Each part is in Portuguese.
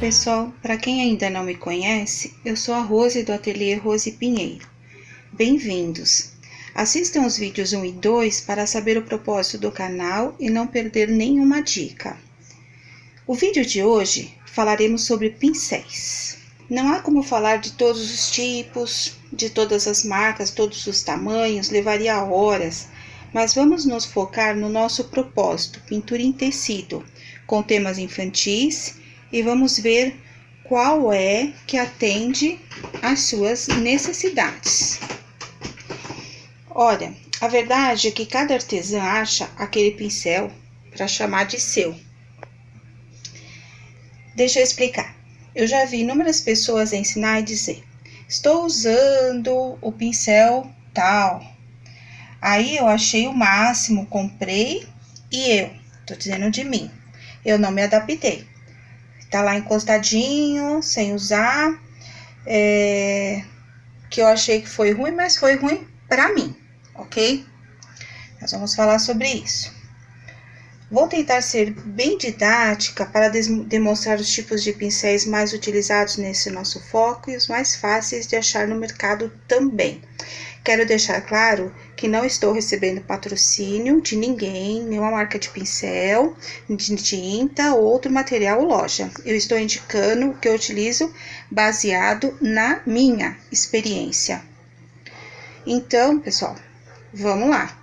pessoal, para quem ainda não me conhece, eu sou a Rose do Ateliê Rose Pinheiro. Bem-vindos! Assistam os vídeos 1 e 2 para saber o propósito do canal e não perder nenhuma dica. O vídeo de hoje falaremos sobre pincéis. Não há como falar de todos os tipos, de todas as marcas, todos os tamanhos, levaria horas, mas vamos nos focar no nosso propósito, pintura em tecido, com temas infantis, e vamos ver qual é que atende às suas necessidades. Olha, a verdade é que cada artesã acha aquele pincel para chamar de seu. Deixa eu explicar. Eu já vi inúmeras pessoas ensinar e dizer: estou usando o pincel tal. Aí eu achei o máximo, comprei e tô dizendo de mim, eu não me adaptei. Tá lá encostadinho, sem usar, que eu achei que foi ruim, mas foi ruim pra mim, ok? Nós vamos falar sobre isso. Vou tentar ser bem didática para demonstrar os tipos de pincéis mais utilizados nesse nosso foco e os mais fáceis de achar no mercado também. Quero deixar claro que não estou recebendo patrocínio de ninguém, nenhuma marca de pincel, de tinta ou outro material ou loja. Eu estou indicando o que eu utilizo baseado na minha experiência. Então, pessoal, vamos lá.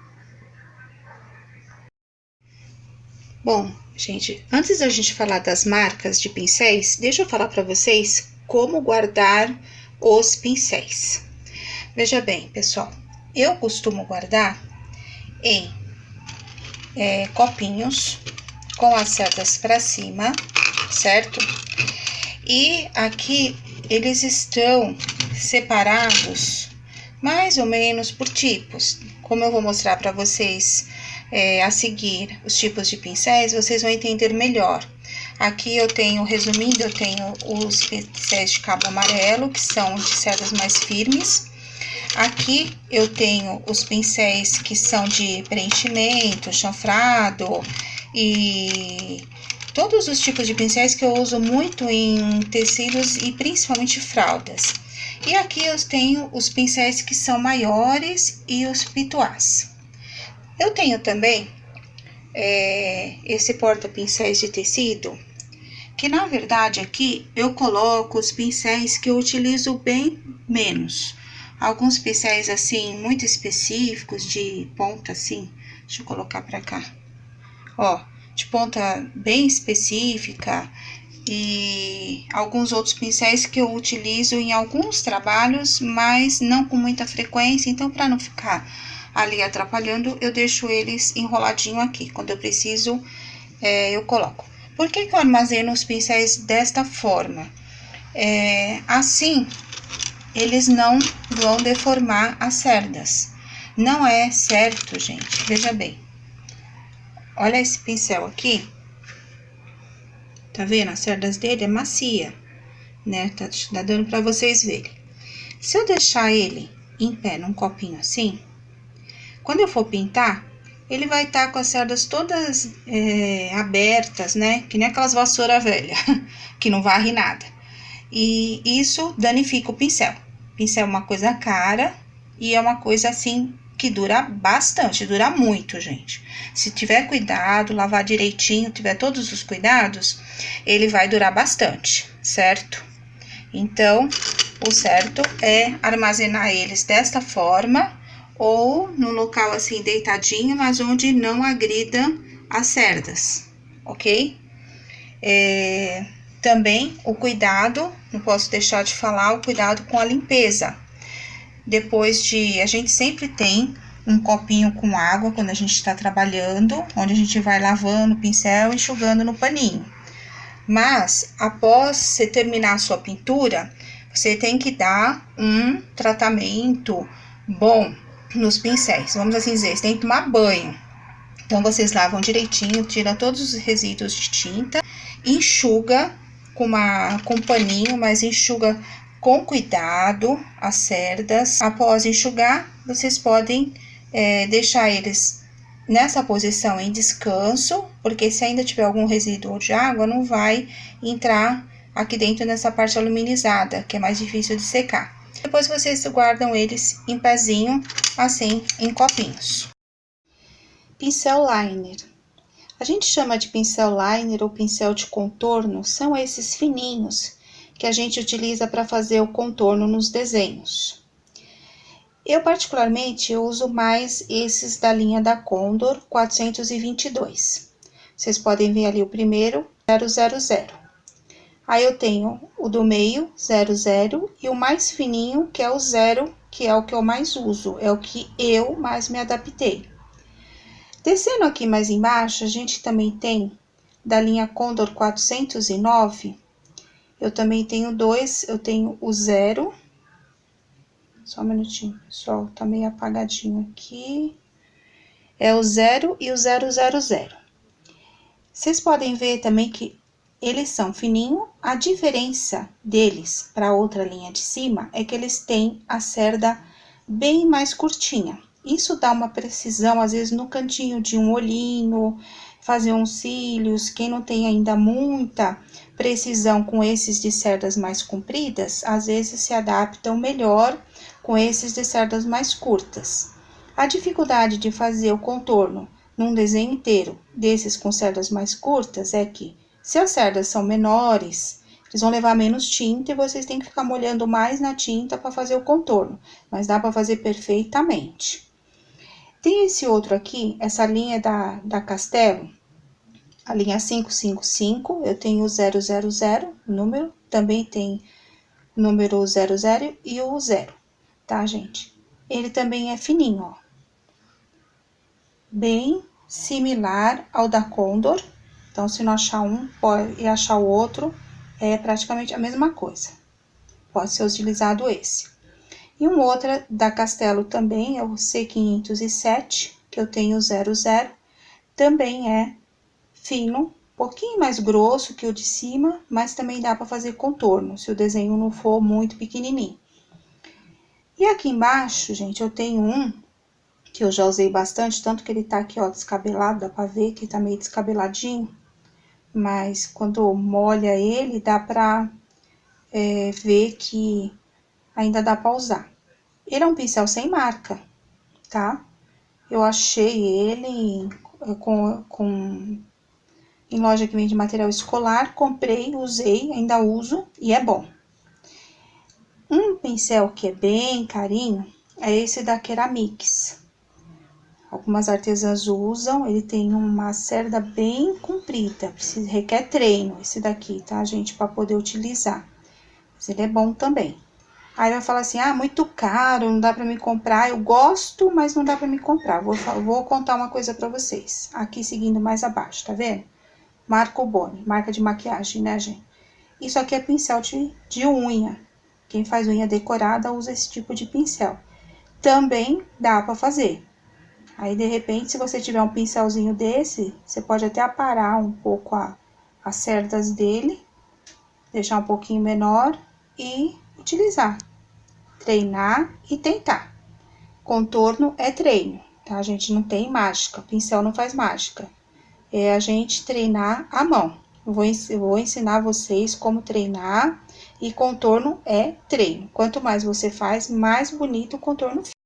Bom, gente, antes da gente falar das marcas de pincéis, deixa eu falar para vocês como guardar os pincéis. Veja bem, pessoal, eu costumo guardar em copinhos com as cerdas para cima, certo? E aqui eles estão separados mais ou menos por tipos. Como eu vou mostrar para vocês a seguir os tipos de pincéis, vocês vão entender melhor. Aqui eu tenho, resumindo, eu tenho os pincéis de cabo amarelo, que são de cerdas mais firmes. Aqui eu tenho os pincéis que são de preenchimento, chanfrado e todos os tipos de pincéis que eu uso muito em tecidos e principalmente fraldas. E aqui eu tenho os pincéis que são maiores e os pituás. Eu tenho também esse porta-pincéis de tecido, que na verdade aqui eu coloco os pincéis que eu utilizo bem menos. Alguns pincéis assim, muito específicos, de ponta assim, deixa eu colocar pra cá, ó, de ponta bem específica, e alguns outros pincéis que eu utilizo em alguns trabalhos, mas não com muita frequência, então pra não ficar ali atrapalhando, eu deixo eles enroladinho aqui, quando eu preciso, eu coloco. Por que eu armazeno os pincéis desta forma? Assim, eles não vão deformar as cerdas. Não é certo, gente. Veja bem. Olha esse pincel aqui. Tá vendo? As cerdas dele é macia, né? Tá dando pra vocês verem. Se eu deixar ele em pé num copinho assim, quando eu for pintar, ele vai estar com as cerdas todas abertas, né? Que nem aquelas vassouras velhas, que não varre nada. E isso danifica o pincel. Pincel é uma coisa cara e é uma coisa assim que dura bastante, dura muito, gente. Se tiver cuidado, lavar direitinho, tiver todos os cuidados, ele vai durar bastante, certo? Então, o certo é armazenar eles desta forma ou no local assim deitadinho, mas onde não agrida as cerdas, ok? Também o cuidado, não posso deixar de falar, o cuidado com a limpeza. Depois a gente sempre tem um copinho com água quando a gente está trabalhando, onde a gente vai lavando o pincel e enxugando no paninho. Mas, após você terminar a sua pintura, você tem que dar um tratamento bom nos pincéis. Vamos assim dizer, você tem que tomar banho. Então, vocês lavam direitinho, tiram todos os resíduos de tinta, enxuga com um paninho, mas enxuga com cuidado as cerdas. Após enxugar, vocês podem deixar eles nessa posição em descanso, porque se ainda tiver algum resíduo de água, não vai entrar aqui dentro nessa parte aluminizada, que é mais difícil de secar. Depois vocês guardam eles em pezinho, assim, em copinhos. Pincel liner. A gente chama de pincel liner ou pincel de contorno, são esses fininhos que a gente utiliza para fazer o contorno nos desenhos. Eu, particularmente, eu uso mais esses da linha da Condor 422. Vocês podem ver ali o primeiro, 000. Aí eu tenho o do meio, 00, e o mais fininho, que é o 0, que é o que eu mais uso, é o que eu mais me adaptei. Descendo aqui mais embaixo, a gente também tem da linha Condor 409, eu também tenho dois, eu tenho o 0, só um minutinho, pessoal, tá meio apagadinho aqui, é o 0 e o 000. Vocês podem ver também que eles são fininhos, a diferença deles para outra linha de cima é que eles têm a cerda bem mais curtinha. Isso dá uma precisão, às vezes, no cantinho de um olhinho, fazer uns cílios. Quem não tem ainda muita precisão com esses de cerdas mais compridas, às vezes se adaptam melhor com esses de cerdas mais curtas. A dificuldade de fazer o contorno num desenho inteiro desses com cerdas mais curtas é que, se as cerdas são menores, eles vão levar menos tinta e vocês têm que ficar molhando mais na tinta para fazer o contorno, mas dá para fazer perfeitamente. Tem esse outro aqui, essa linha da Castelo, a linha 555, eu tenho o 000, o número, também tem o número 00 e o 0, tá, gente? Ele também é fininho, ó. Bem similar ao da Condor, então se não achar um e achar o outro, é praticamente a mesma coisa. Pode ser utilizado esse. E um outro da Castelo também é o C507, que eu tenho 00, também é fino, um pouquinho mais grosso que o de cima, mas também dá para fazer contorno, se o desenho não for muito pequenininho. E aqui embaixo, gente, eu tenho um que eu já usei bastante, tanto que ele tá aqui, ó, descabelado, dá pra ver que tá meio descabeladinho, mas quando molha ele, dá pra ver que ainda dá pra usar. Ele é um pincel sem marca, tá? Eu achei ele em loja que vende material escolar, comprei, usei, ainda uso e é bom. Um pincel que é bem carinho é esse da Keramix. Algumas artesãs usam, ele tem uma cerda bem comprida, requer treino esse daqui, tá, gente, para poder utilizar. Mas ele é bom também. Aí vai falar assim, ah, muito caro, não dá para me comprar. Eu gosto, mas não dá para me comprar. Vou contar uma coisa para vocês. Aqui seguindo mais abaixo, tá vendo? Marco Boni, marca de maquiagem, né, gente? Isso aqui é pincel de unha. Quem faz unha decorada usa esse tipo de pincel. Também dá para fazer. Aí, de repente, se você tiver um pincelzinho desse, você pode até aparar um pouco as cerdas dele, deixar um pouquinho menor e utilizar. Treinar e tentar. Contorno é treino, tá? A gente não tem mágica, pincel não faz mágica. É a gente treinar a mão. Eu vou ensinar vocês como treinar e contorno é treino. Quanto mais você faz, mais bonito o contorno fica.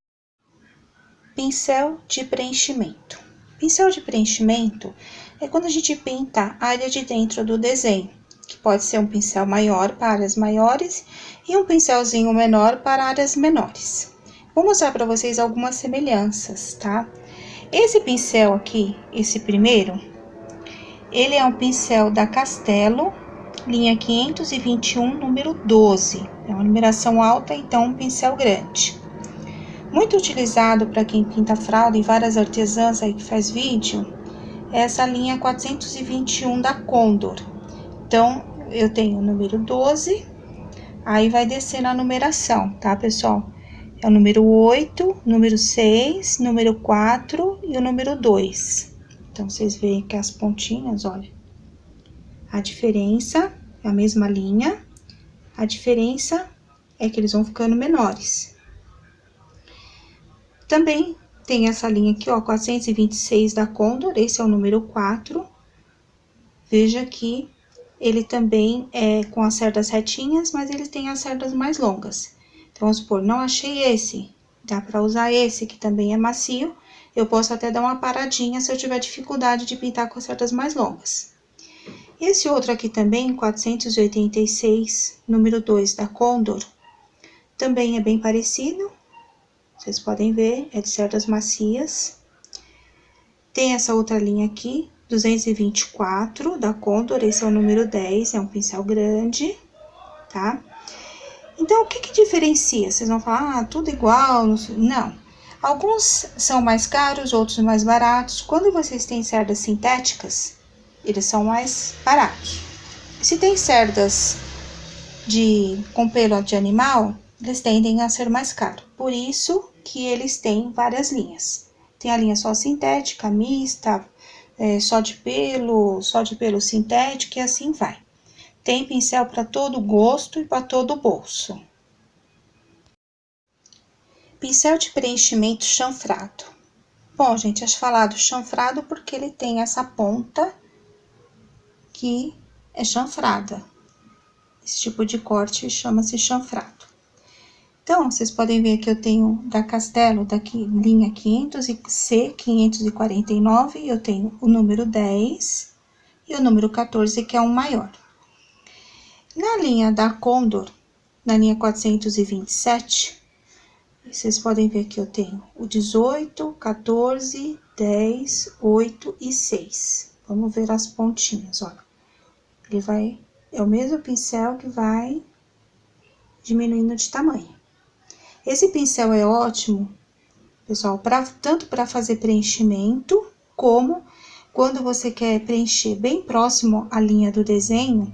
Pincel de preenchimento. Pincel de preenchimento é quando a gente pinta a área de dentro do desenho, que pode ser um pincel maior para áreas maiores e um pincelzinho menor para áreas menores. Vou mostrar para vocês algumas semelhanças, tá? Esse pincel aqui, esse primeiro, ele é um pincel da Castelo, linha 521, número 12. É uma numeração alta, então um pincel grande. Muito utilizado para quem pinta fralda e várias artesãs aí que faz vídeo, é essa linha 421 da Condor. Então, eu tenho o número 12, aí vai descer na numeração, tá, pessoal? É o número 8, número 6, número 4 e o número 2. Então, vocês veem que as pontinhas, olha, a diferença é a mesma linha, a diferença é que eles vão ficando menores. Também tem essa linha aqui, ó, 426 da Condor, esse é o número 4. Veja que ele também é com as cerdas retinhas, mas ele tem as cerdas mais longas. Então, vamos supor, não achei esse, dá para usar esse, que também é macio. Eu posso até dar uma paradinha se eu tiver dificuldade de pintar com as cerdas mais longas. Esse outro aqui também, 486, número 2 da Condor, também é bem parecido. Vocês podem ver, é de cerdas macias. Tem essa outra linha aqui, 224 da Condor, esse é o número 10, é um pincel grande, tá? Então, o que que diferencia? Vocês vão falar, ah, tudo igual, não. Alguns são mais caros, outros mais baratos. Quando vocês têm cerdas sintéticas, eles são mais baratos. Se tem cerdas com pelo de animal, eles tendem a ser mais caros. Por isso que eles têm várias linhas. Tem a linha só sintética, mista, só de pelo sintético e assim vai. Tem pincel para todo gosto e para todo bolso. Pincel de preenchimento chanfrado. Bom, gente, acho falado chanfrado porque ele tem essa ponta que é chanfrada. Esse tipo de corte chama-se chanfrado. Então, vocês podem ver que eu tenho da Castelo, daqui, linha 549, eu tenho o número 10 e o número 14, que é um maior. Na linha da Condor, na linha 427, vocês podem ver que eu tenho o 18, 14, 10, 8 e 6. Vamos ver as pontinhas, olha. É o mesmo pincel que vai diminuindo de tamanho. Esse pincel é ótimo, pessoal, tanto para fazer preenchimento, como quando você quer preencher bem próximo à linha do desenho,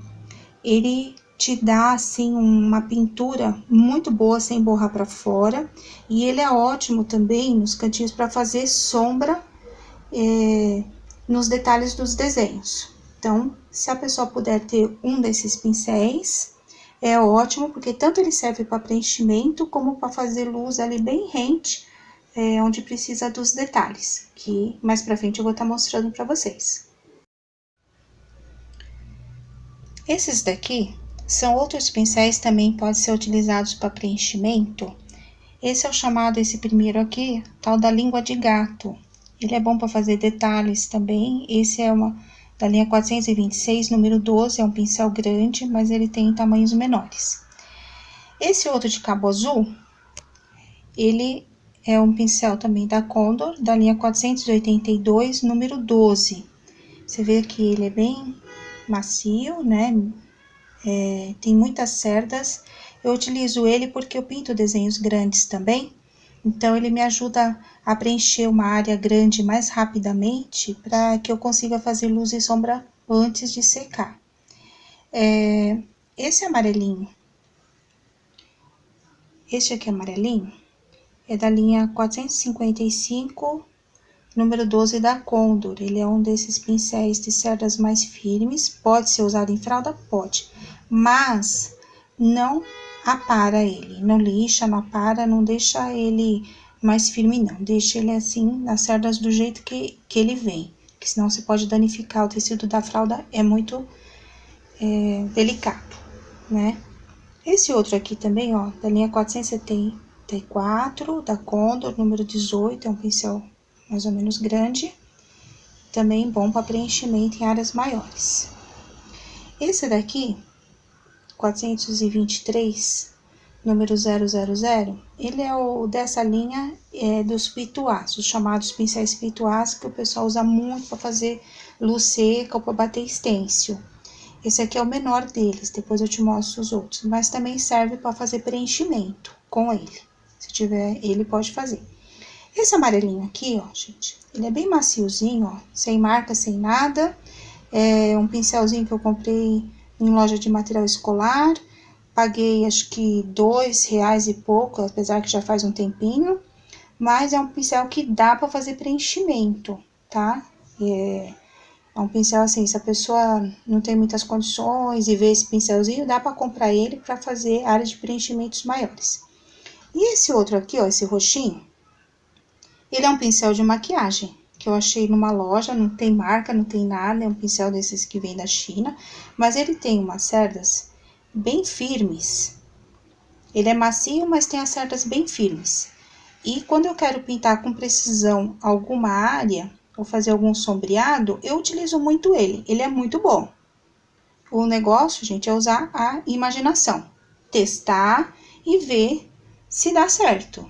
ele te dá, assim, uma pintura muito boa, sem borrar para fora. E ele é ótimo também nos cantinhos para fazer sombra nos detalhes dos desenhos. Então, se a pessoa puder ter um desses pincéis, é ótimo, porque tanto ele serve para preenchimento, como para fazer luz ali bem rente, onde precisa dos detalhes, que mais pra frente eu vou estar mostrando para vocês. Esses daqui são outros pincéis, também podem ser utilizados para preenchimento. Esse é o chamado, esse primeiro aqui, tal da língua de gato. Ele é bom para fazer detalhes também. Esse é da linha 426, número 12, é um pincel grande, mas ele tem tamanhos menores. Esse outro de cabo azul, ele é um pincel também da Condor, da linha 482, número 12. Você vê que ele é bem macio, né? Tem muitas cerdas. Eu utilizo ele porque eu pinto desenhos grandes também. Então, ele me ajuda a preencher uma área grande mais rapidamente, para que eu consiga fazer luz e sombra antes de secar. Esse amarelinho, este aqui amarelinho, é da linha 455, número 12 da Condor. Ele é um desses pincéis de cerdas mais firmes, pode ser usado em fralda? Pode, mas não apara ele, não lixa, não apara, não deixa ele mais firme não, deixa ele assim, nas cerdas do jeito que ele vem, que senão você pode danificar o tecido da fralda, é muito delicado, né? Esse outro aqui também, ó, da linha 474, da Condor, número 18, é um pincel mais ou menos grande, também bom para preenchimento em áreas maiores. Esse daqui, 423, número 000, ele é dessa linha dos pituás, os chamados pincéis pituás, que o pessoal usa muito para fazer luz seca ou para bater stencil. Esse aqui é o menor deles, depois eu te mostro os outros, mas também serve para fazer preenchimento com ele. Se tiver, ele pode fazer. Esse amarelinho aqui, ó, gente, ele é bem maciozinho, ó, sem marca, sem nada. É um pincelzinho que eu comprei em loja de material escolar. Paguei, acho que R$2 e pouco, apesar que já faz um tempinho. Mas é um pincel que dá para fazer preenchimento, tá? É um pincel assim, se a pessoa não tem muitas condições e vê esse pincelzinho, dá para comprar ele para fazer áreas de preenchimentos maiores. E esse outro aqui, ó, esse roxinho, ele é um pincel de maquiagem, que eu achei numa loja, não tem marca, não tem nada, é um pincel desses que vem da China, mas ele tem umas cerdas bem firmes. Ele é macio, mas tem as cerdas bem firmes. E quando eu quero pintar com precisão alguma área, ou fazer algum sombreado, eu utilizo muito ele. Ele é muito bom. O negócio, gente, é usar a imaginação. Testar e ver se dá certo.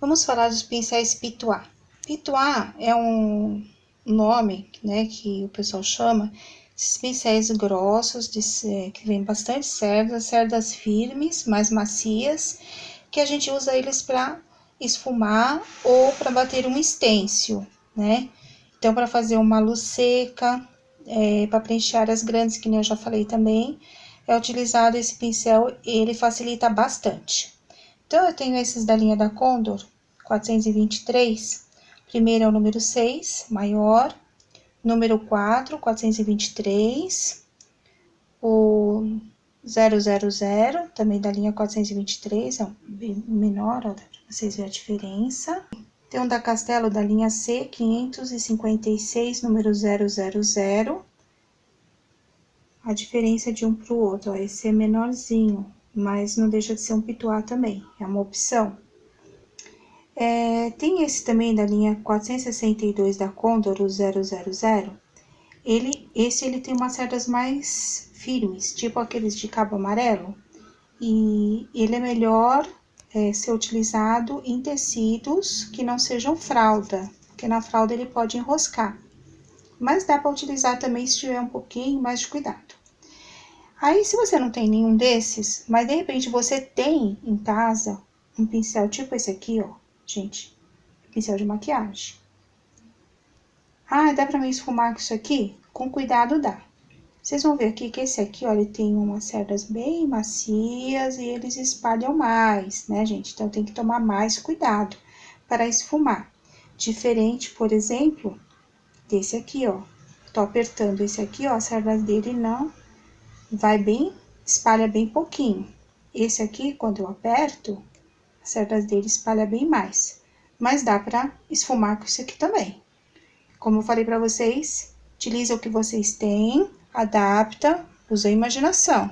Vamos falar dos pincéis Pituá. Pituá é um nome, né, que o pessoal chama esses pincéis grossos, que vem bastante cerdas firmes, mais macias, que a gente usa eles para esfumar ou para bater um stencil, né? Então, para fazer uma luz seca, para preencher áreas grandes, que nem eu já falei também, é utilizado esse pincel, ele facilita bastante. Então, eu tenho esses da linha da Condor, 423. Primeiro é o número 6, maior. Número 4, 423. O 000, também da linha 423, é um bem menor, ó, pra vocês verem a diferença. Tem um da Castelo da linha C, 556, número 000. A diferença de um pro outro, ó, esse é menorzinho, mas não deixa de ser um Pituá também, é uma opção. Tem esse também da linha 462 da Condor, o 000. Ele tem umas cerdas mais firmes, tipo aqueles de cabo amarelo. E ele é melhor ser utilizado em tecidos que não sejam fralda, porque na fralda ele pode enroscar. Mas dá para utilizar também se tiver um pouquinho mais de cuidado. Aí, se você não tem nenhum desses, mas de repente você tem em casa um pincel tipo esse aqui, ó, gente, pincel de maquiagem. Ah, dá pra me esfumar com isso aqui? Com cuidado dá. Vocês vão ver aqui que esse aqui, ó, ele tem umas cerdas bem macias e eles espalham mais, né, gente? Então, tem que tomar mais cuidado para esfumar. Diferente, por exemplo, desse aqui, ó. Tô apertando esse aqui, ó, as cerdas dele não vai bem, espalha bem pouquinho. Esse aqui, quando eu aperto, as cerdas dele espalha bem mais. Mas dá pra esfumar com isso aqui também. Como eu falei pra vocês, utiliza o que vocês têm, adapta, usa a imaginação.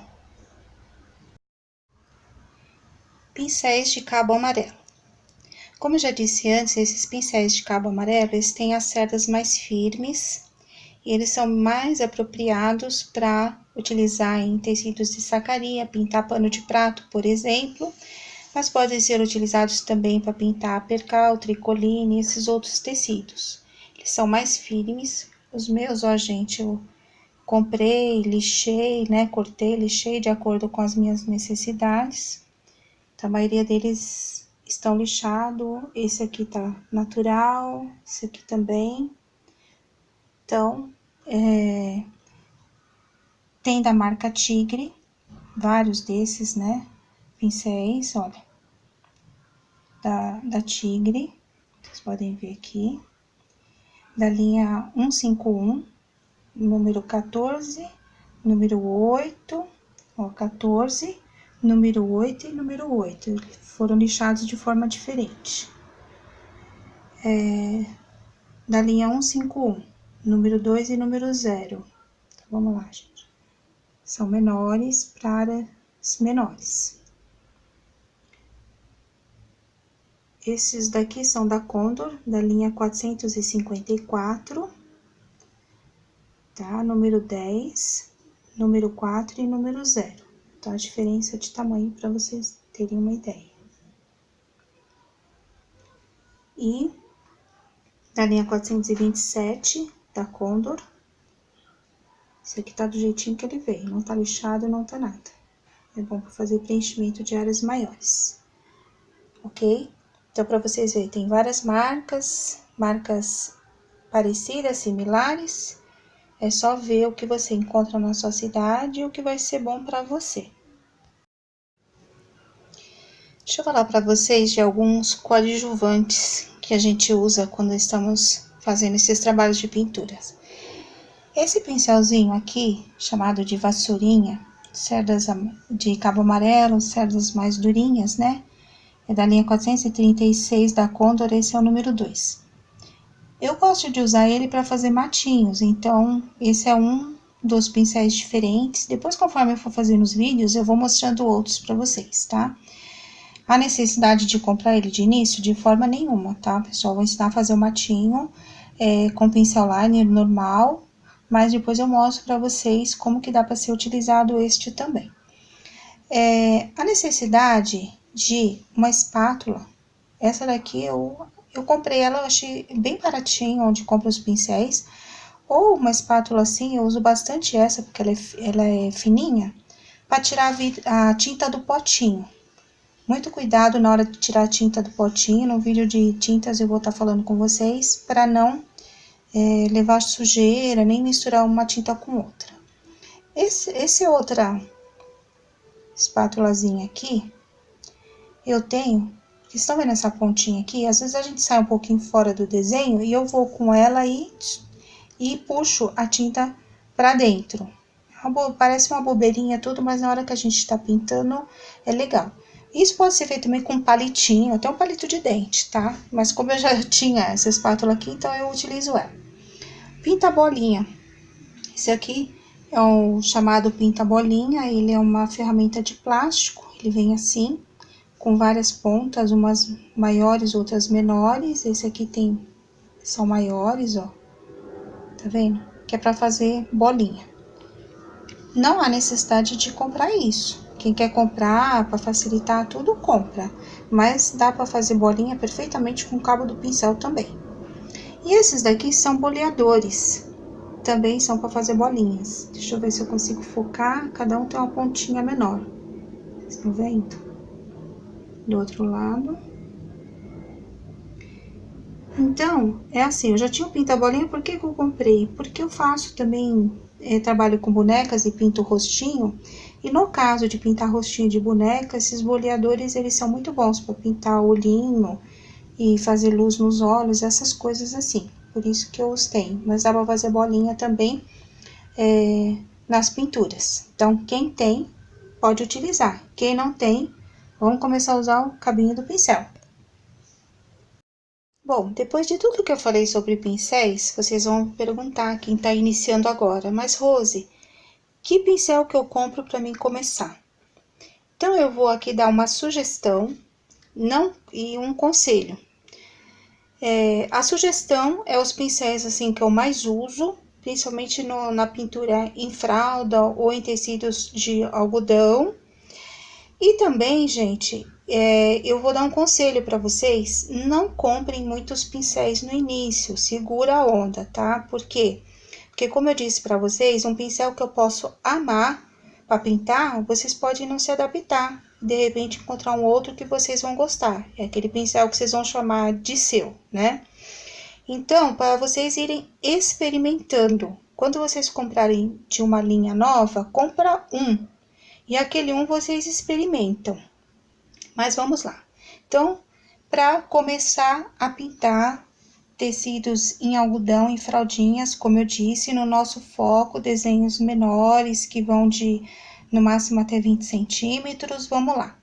Pincéis de cabo amarelo. Como eu já disse antes, esses pincéis de cabo amarelo, eles têm as cerdas mais firmes e eles são mais apropriados para utilizar em tecidos de sacaria, pintar pano de prato, por exemplo, mas podem ser utilizados também para pintar percal, tricoline e esses outros tecidos. Eles são mais firmes. Os meus, ó, gente, eu comprei, lixei, né, cortei, lixei de acordo com as minhas necessidades. Então, a maioria deles estão lixados. Esse aqui tá natural, esse aqui também. Então, tem da marca Tigre, vários desses, né, pincéis, olha, da Tigre, vocês podem ver aqui, da linha 151, número 14, número 8, ó, 14, número 8 e número 8, foram lixados de forma diferente. Da linha 151, número 2 e número 0. Então, vamos lá, gente. São menores para áreas menores. Esses daqui são da Condor, da linha 454, tá? Número 10, número 4 e número 0. Então, a diferença de tamanho para vocês terem uma ideia. E da linha 427, da Condor. Esse aqui tá do jeitinho que ele veio, não tá lixado, não tá nada. É bom para fazer preenchimento de áreas maiores, ok? Então, para vocês verem, tem várias marcas parecidas, similares. É só ver o que você encontra na sua cidade e o que vai ser bom para você. Deixa eu falar para vocês de alguns coadjuvantes que a gente usa quando estamos fazendo esses trabalhos de pinturas. Esse pincelzinho aqui, chamado de vassourinha, cerdas de cabo amarelo, cerdas mais durinhas, né? É da linha 436 da Condor, esse é o número 2. Eu gosto de usar ele para fazer matinhos, então esse é um dos pincéis diferentes. Depois, conforme eu for fazendo os vídeos, eu vou mostrando outros para vocês, tá? A necessidade de comprar ele de início, de forma nenhuma, tá, pessoal? Vou ensinar a fazer o matinho com pincel liner normal, mas depois eu mostro para vocês como que dá para ser utilizado este também. A necessidade de uma espátula, essa daqui eu comprei ela, eu achei bem baratinho onde compra os pincéis, ou uma espátula assim, eu uso bastante essa porque ela é fininha, para tirar a tinta do potinho. Muito cuidado na hora de tirar a tinta do potinho, no vídeo de tintas eu vou estar falando com vocês, para não levar sujeira, nem misturar uma tinta com outra. Esse outra espátulazinha aqui, eu tenho, vocês estão vendo essa pontinha aqui? Às vezes a gente sai um pouquinho fora do desenho e eu vou com ela e puxo a tinta pra dentro. Parece uma bobeirinha tudo, mas na hora que a gente tá pintando é legal. Isso pode ser feito também com um palitinho, até um palito de dente, tá? Mas como eu já tinha essa espátula aqui, então eu utilizo ela. Pinta bolinha. Esse aqui é o chamado pinta bolinha, ele é uma ferramenta de plástico, ele vem assim, com várias pontas, umas maiores, outras menores. Esse aqui são maiores, ó, tá vendo? Que é pra fazer bolinha. Não há necessidade de comprar isso. Quem quer comprar para facilitar tudo, compra. Mas dá para fazer bolinha perfeitamente com o cabo do pincel também. E esses daqui são boleadores. Também são para fazer bolinhas. Deixa eu ver se eu consigo focar. Cada um tem uma pontinha menor. Vocês estão vendo? Do outro lado. Então, é assim, eu já tinha o pinta-bolinha, por que eu comprei? Porque eu faço também, trabalho com bonecas e pinto o rostinho, e no caso de pintar rostinho de boneca, esses boleadores, eles são muito bons para pintar olhinho e fazer luz nos olhos, essas coisas assim, por isso que eu os tenho, mas dá para fazer bolinha também nas pinturas. Então, quem tem, pode utilizar, quem não tem, vamos começar a usar o cabinho do pincel. Bom, depois de tudo que eu falei sobre pincéis, vocês vão perguntar, quem está iniciando agora, mas Rose, que pincel que eu compro para mim começar? Então, eu vou aqui dar uma sugestão e um conselho. A sugestão é os pincéis assim que eu mais uso, principalmente na pintura em fralda ou em tecidos de algodão. E também, gente, eu vou dar um conselho para vocês, não comprem muitos pincéis no início, segura a onda, tá? Por quê? Porque como eu disse para vocês, um pincel que eu posso amar para pintar, vocês podem não se adaptar, de repente encontrar um outro que vocês vão gostar, é aquele pincel que vocês vão chamar de seu, né? Então, para vocês irem experimentando, quando vocês comprarem de uma linha nova, compra um. E aquele um vocês experimentam. Mas vamos lá. Então, para começar a pintar tecidos em algodão e fraldinhas, como eu disse, no nosso foco, desenhos menores que vão no máximo até 20 centímetros, vamos lá.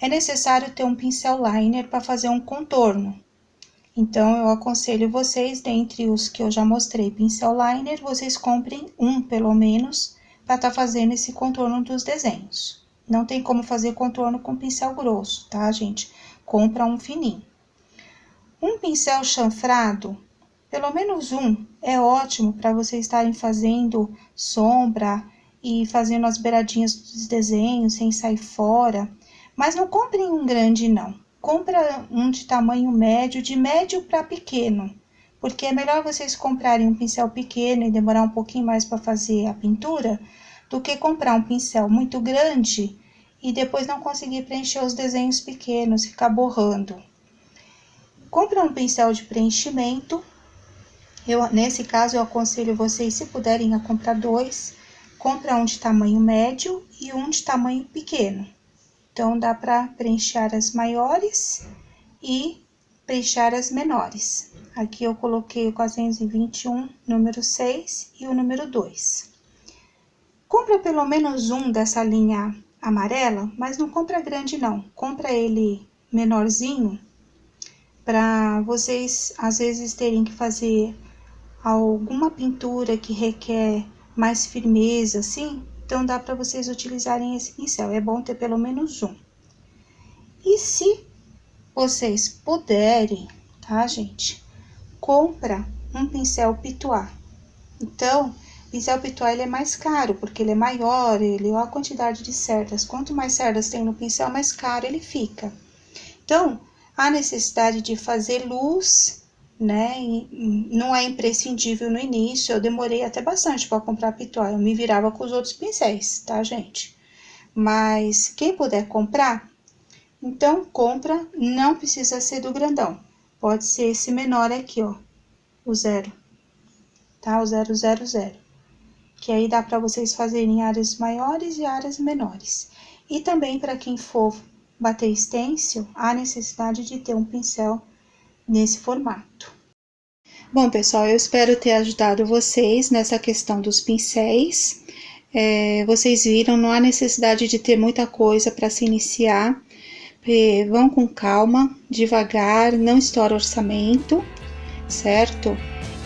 É necessário ter um pincel liner para fazer um contorno. Então, eu aconselho vocês, dentre os que eu já mostrei, pincel liner, vocês comprem um, pelo menos, para estar fazendo esse contorno dos desenhos. Não tem como fazer contorno com pincel grosso, tá, gente? Compra um fininho. Um pincel chanfrado, pelo menos um, é ótimo para vocês estarem fazendo sombra e fazendo as beiradinhas dos desenhos sem sair fora. Mas não comprem um grande, não. Compra um de tamanho médio, de médio para pequeno. Porque é melhor vocês comprarem um pincel pequeno e demorar um pouquinho mais para fazer a pintura, do que comprar um pincel muito grande e depois não conseguir preencher os desenhos pequenos, ficar borrando. Compra um pincel de preenchimento. Nesse caso, eu aconselho vocês, se puderem, a comprar dois. Compra um de tamanho médio e um de tamanho pequeno. Então, dá para preencher as maiores e preencher as menores. Aqui eu coloquei o 421, número 6 e o número 2. Compra pelo menos um dessa linha amarela, mas não compra grande não. Compra ele menorzinho, para vocês às vezes terem que fazer alguma pintura que requer mais firmeza, assim, então dá para vocês utilizarem esse pincel. É bom ter pelo menos um. E se vocês puderem, tá, gente? Compra um pincel pituá. Então, pincel pituá ele é mais caro, porque ele é maior, olha a quantidade de cerdas. Quanto mais cerdas tem no pincel, mais caro ele fica. Então, a necessidade de fazer luz, né, não é imprescindível no início. Eu demorei até bastante para comprar pituá, eu me virava com os outros pincéis, tá, gente? Mas quem puder comprar, então compra, não precisa ser do grandão. Pode ser esse menor aqui, ó, o 0, tá? O 000, que aí dá para vocês fazerem áreas maiores e áreas menores. E também para quem for bater stencil, há necessidade de ter um pincel nesse formato. Bom, pessoal, eu espero ter ajudado vocês nessa questão dos pincéis. Vocês viram, não há necessidade de ter muita coisa para se iniciar. Vão com calma, devagar, não estoura orçamento, certo?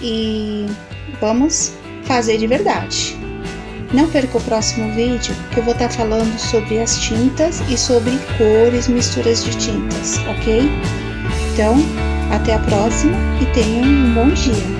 E vamos fazer de verdade. Não perca o próximo vídeo, que eu vou estar falando sobre as tintas e sobre cores, misturas de tintas, ok? Então, até a próxima e tenham um bom dia!